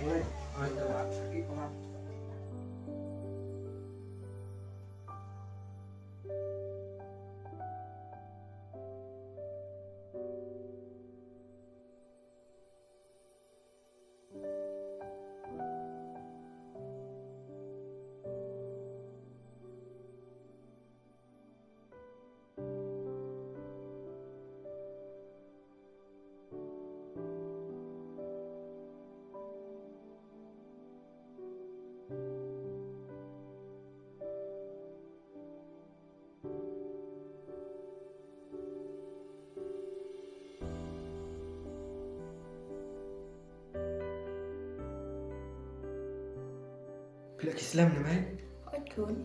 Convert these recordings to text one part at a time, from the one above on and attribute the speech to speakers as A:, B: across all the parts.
A: mulai. Ada lagi orang. Pilih Islam ni mai.
B: Ot kun.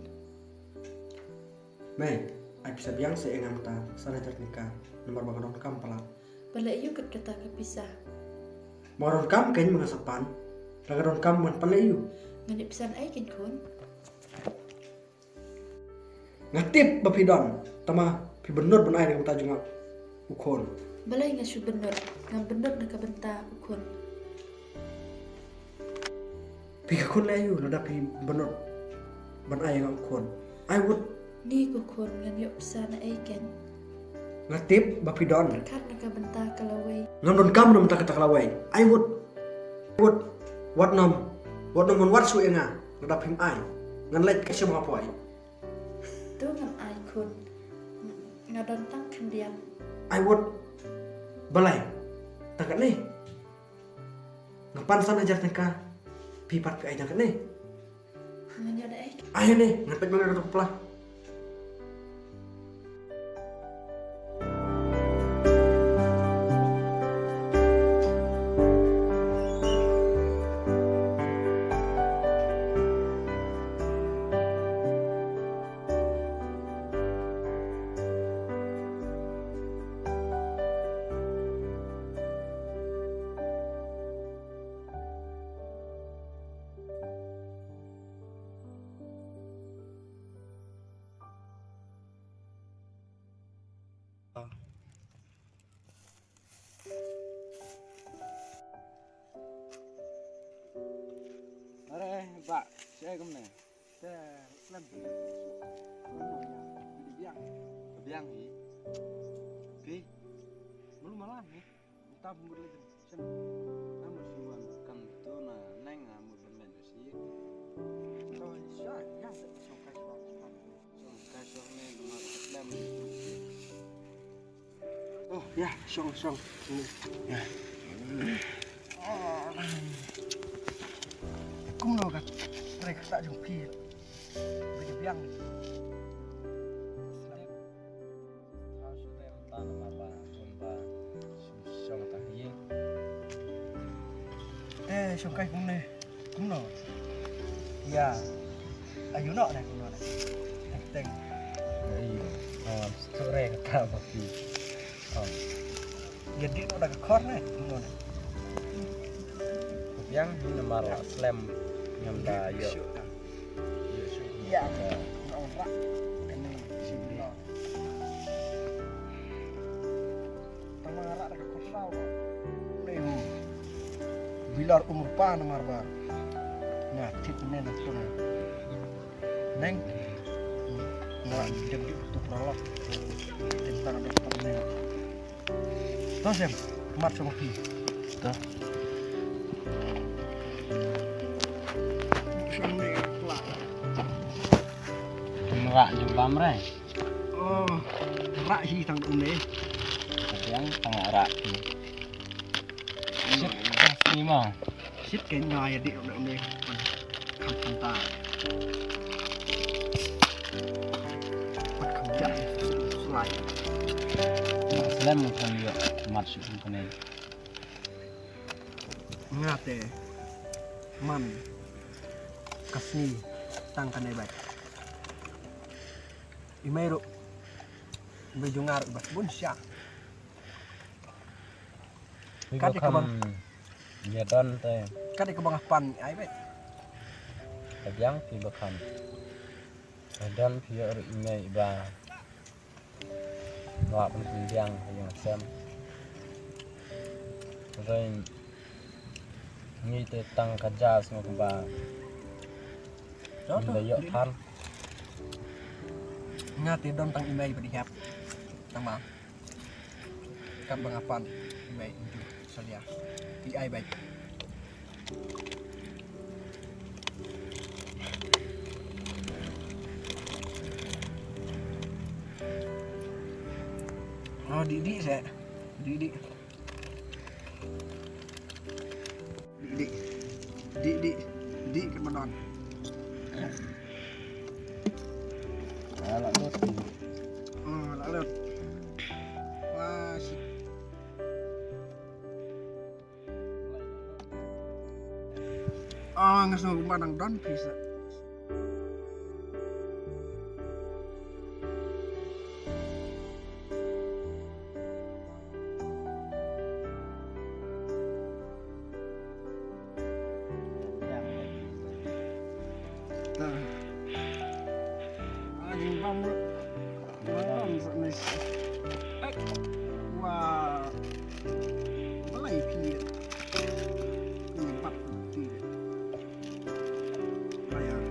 A: Mai, ai bisa biang seengam ta sana ternikah nomor bangun kam pala.
B: Bala iyo ket kata kapisah.
A: Moron kam kain mengasapan. Lagaron kam man pala iyo.
B: Ngani pisan ai kin kun.
A: Ngatip bapidon tama pi benur ben ai ta junga ukon.
B: Bala nga su bener, ngam bener na kabenta ukun.
A: Pi kun layu lada pi benur ben ai nga ukon. I would
B: Ni ko kun ngam yo pisan ai ken.
A: ngatip bapidon.
B: Berkat na kabenta kalaway.
A: Ngam don kam nam ta kata kalawai. I would what nam on what su enga lada pim ai. Ngan lek ke semua apa ai.
B: Tu ngam ai kun. Ngadon tang kendiam.
A: I would balai tak ni. Ngapan sana ajar tengka pipat ke ai tak ni.
B: Ngani ada ai.
A: Ayo ni ngapet mana tu kepala.
C: Are Pak, saya kemana?
A: Saya Islam.
C: Kebiang ni. Pi, belum malam ni.
A: Kita pembeli tu. Sen.
C: Kamu siwan kan tu na neng amu bermain si.
A: So insya ya so kasual.
C: So kasih ni rumah Islam.
A: Oh ya, song. Ya. Kum lo kan. Mereka tak jumpi. Mereka biang.
C: Kau sudah tanam apa? Jumpa susah tahiye.
A: Song kai kum ne. Kum lo. Ya. Ayu nak dah kum lo dah. Teng.
C: Iya. Oh, sore kata bagi. Oh,
A: Jadi lo dah kekor ne. Kum lo dah.
C: kebiang ni nomor Islam yang dah yo.
A: Ya. Orang kena sini. Tamara dah kekor tau. Lehu. Bilar umur pa nomor bar. Nah, tip ne nak tu. Neng. Nah, jadi tu prolog. Tentang dokter ne. Tahu sem, mat sama pi.
C: Tuh.
A: Sini pelak.
C: Merak jumpa mereka.
A: Oh, rak hi tang ne.
C: Kebiang tengah rak. Sip, kasih mau.
A: Sip cái nhai đi động này không không ta bắt không chạy lại
C: Islam bukan juga masuk ke ni.
A: ngate man kasni tang kanai baik imero bejungar bat bun sya
C: Kan di kebang. Ya don teh.
A: kan di kebang pan ai baik
C: Kebiang pi bakan. Dan pi ori imei ba. Ngak pun kebiang yang sem. Rồi Ngi te tang kerja semua kembang. Bila yuk tan.
A: Ngati don tang imei berdiap. Tama. Kan bangapan imei ujuk salia. Di ai baik. Oh, Didi saya. Didi. Di ke menon.
C: Alah bos.
A: Oh, lalu. Wah, si. Oh, ngasih mandang don bisa. Nah. Anjing banget. Wah. Mulai pilih. Empat pilih. Bayar.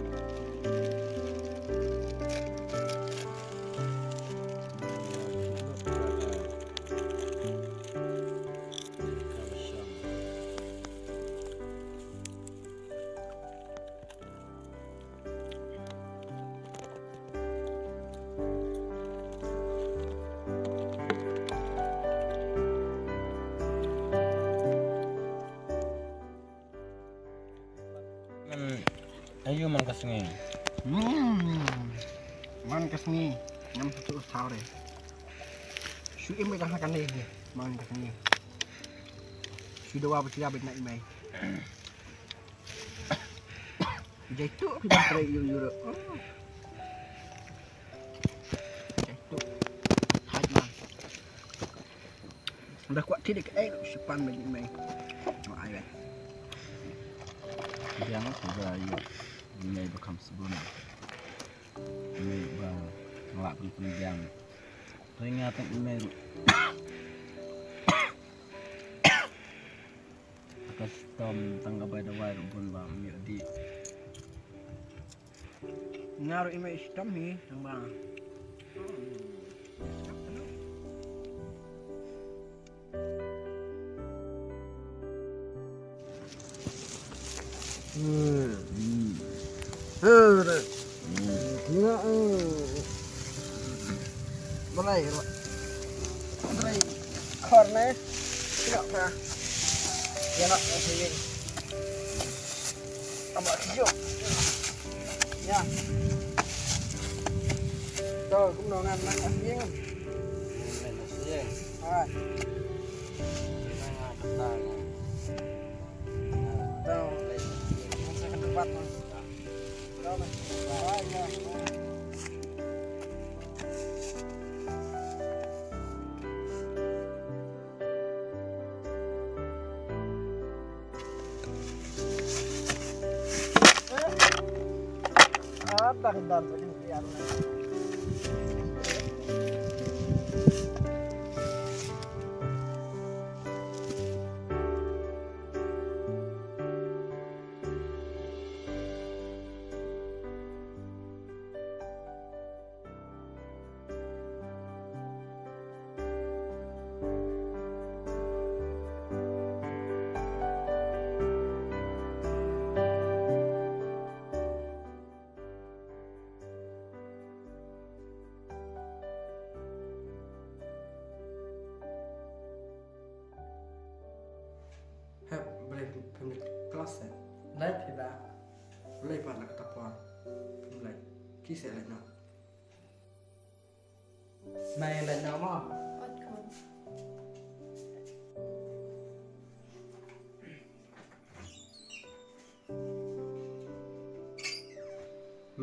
C: Ayo man kasngi.
A: Man kasni. Ngam satu tahun deh. Sudah imei dah makan deh. Man kasni. Sudah wabah tidak benar imei. Jatuh kita try yuk. Jatuh. Hai man. Udah kuat tidak sepan bagi imei. Oh ai deh.
C: Jangan sudah ayo. Ini bekam sebelum. Ini bang ngelak pun jam. Peringatan email. Custom tangga by the wire pun bang di.
A: Ngaruh imei sistem nih, yang bang. Berai korne tidak pernah ya nak sih tambah hijau ya tuh cũng đồ ngàn nặng riêng tuh saya akan debat ada hendak berjumpa pemilik kelas ya naik kita mulai pada ketapuan mulai kisah lainnya main lainnya mah
B: អត់គុណ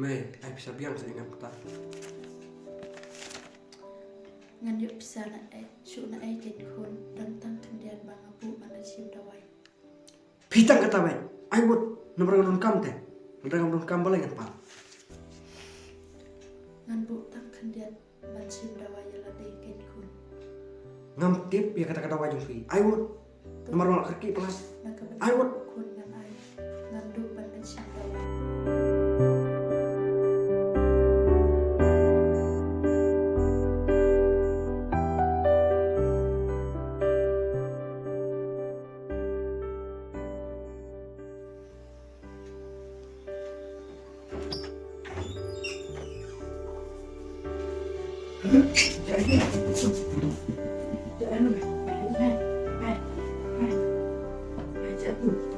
A: main bisa biang saya ingat kata
B: ងានយកពិសាណឯជុណឯចេញខុនដឹងតាំងគ្នាបាងអពុបានឈាមដល់
A: pitang kata baik ayo nomor ngon kam teh nomor ngon kam boleh kan pak
B: ងានបុតាំងគ្នាបានឈាមដល់យឡាដេកេញខុន
A: ngam tip ya kata-kata wajung fi ayo Nomor nolak kerki pelas.
B: Ai
A: Ai,
B: wat
A: wat.
B: kun ngan ai. Ngan du ban den cinta.
A: Jadi. Jangan. Hai. Jangan.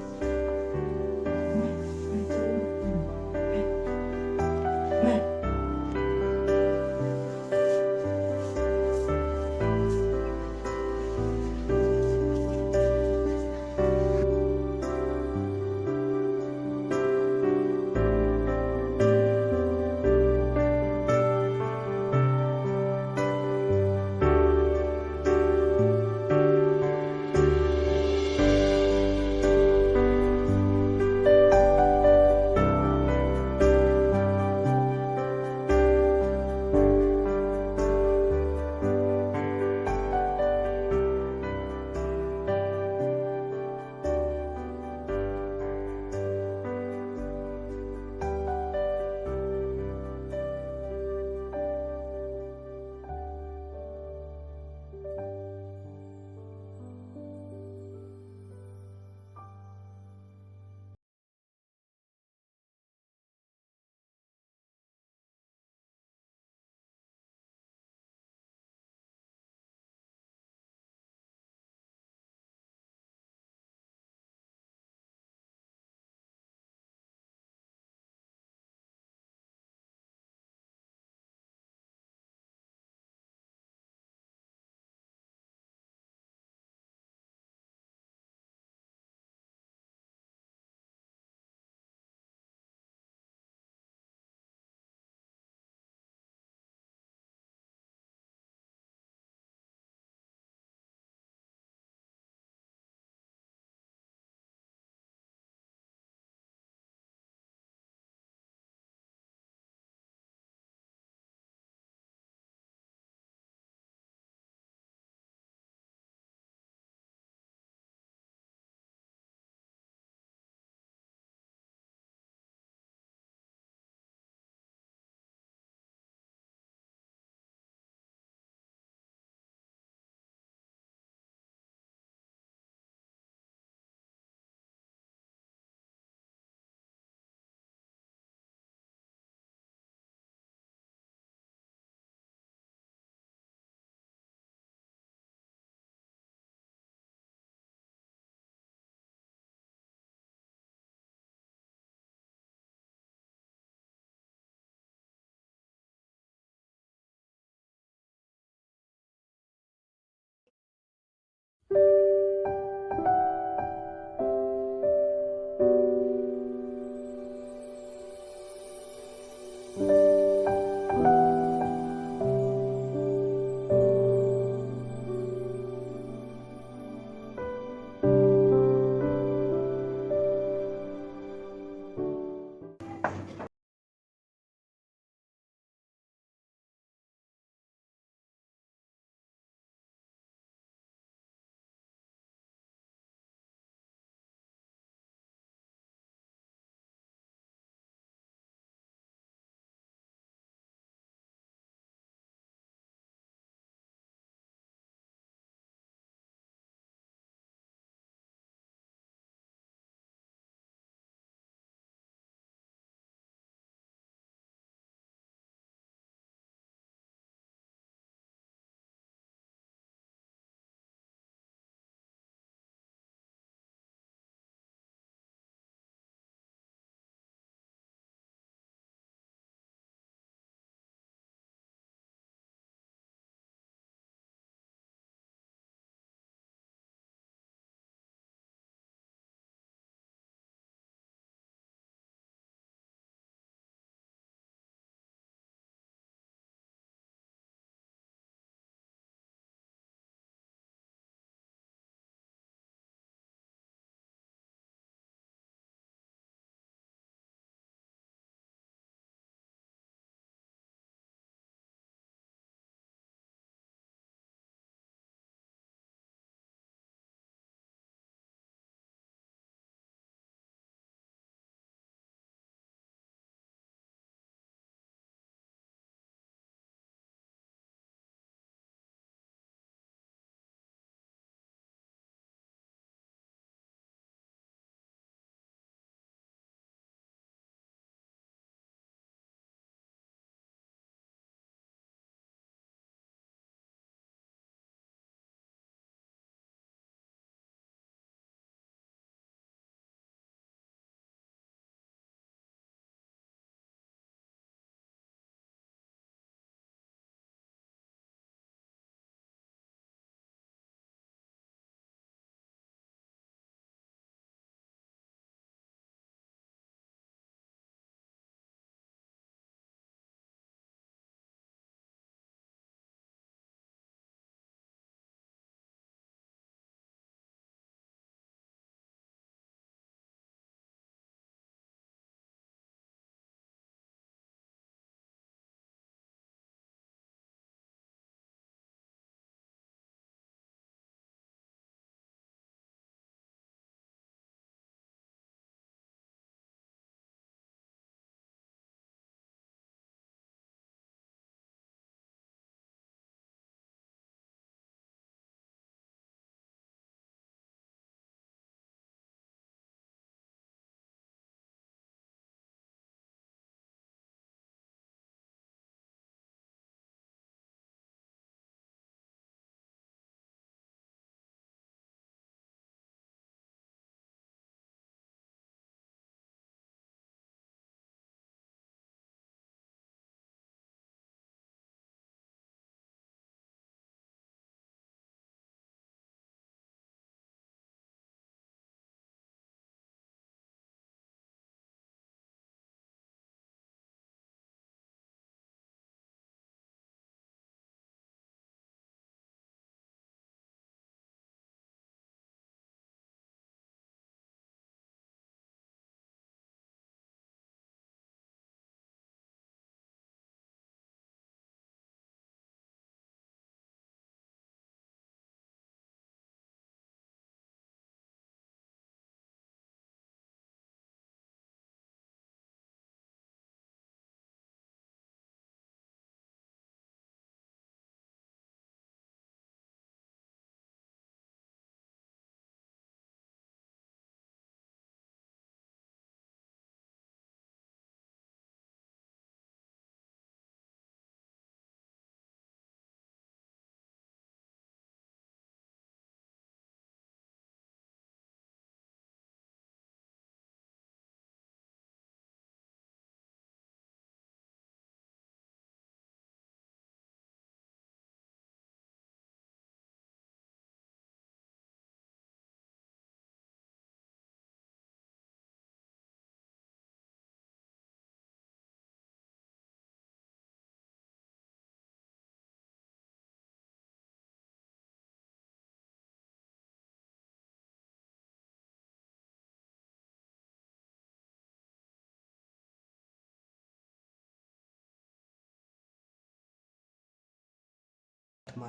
A: ทำไม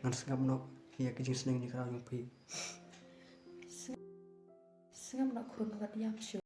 A: งั้นสงับนกเฮียก็จึงสนึงในคราวยังพี
B: Sengam nak kun wat yam shu